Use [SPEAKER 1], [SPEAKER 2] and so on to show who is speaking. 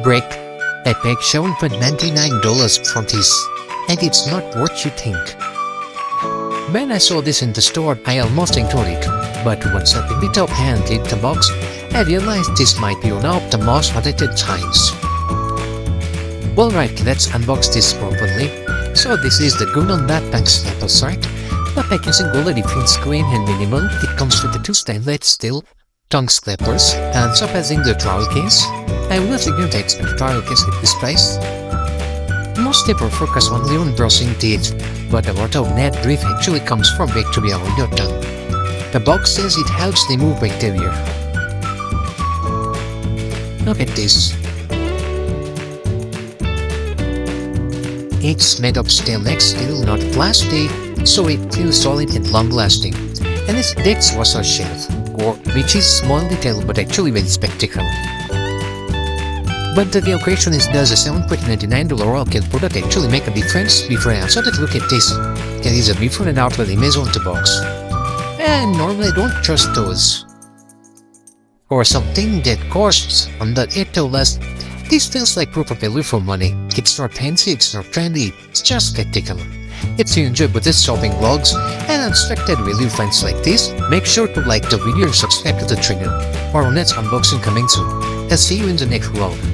[SPEAKER 1] Break. I paid $799 for this, and it's not what you think. When I saw this in the store, I almost ignored it, but once I picked it up and lit the box, I realized this might be one of the most audited times. Alright, let's unbox this properly. So this is the Guru Nanda Tongue Scrapers, right? The packaging already feels clean and minimal. It comes with the 2 stainless steel tongue scrapers and surpassing the trial case. I was going to expect a trial case at this price. Most people focus only on brushing teeth, but a lot of net breath actually comes from bacteria on your tongue. The box says it helps remove bacteria. Look at this. It's made of stainless steel, not plastic, so it feels solid and long-lasting. And its next was a shelf, which is small detail but actually very spectacular. But the real question is, does a $7.99 oralcare product actually make a difference? Before I answer that, look at this. There is a before and after image on the box. And normally I don't trust those. For something that costs under $8, this feels like proper value for money. It's not fancy, it's not trendy, it's just spectacular. If you enjoy Buddhist shopping vlogs and unexpected value finds like this, make sure to like the video and subscribe to the channel. Our next unboxing coming soon. I'll see you in the next vlog.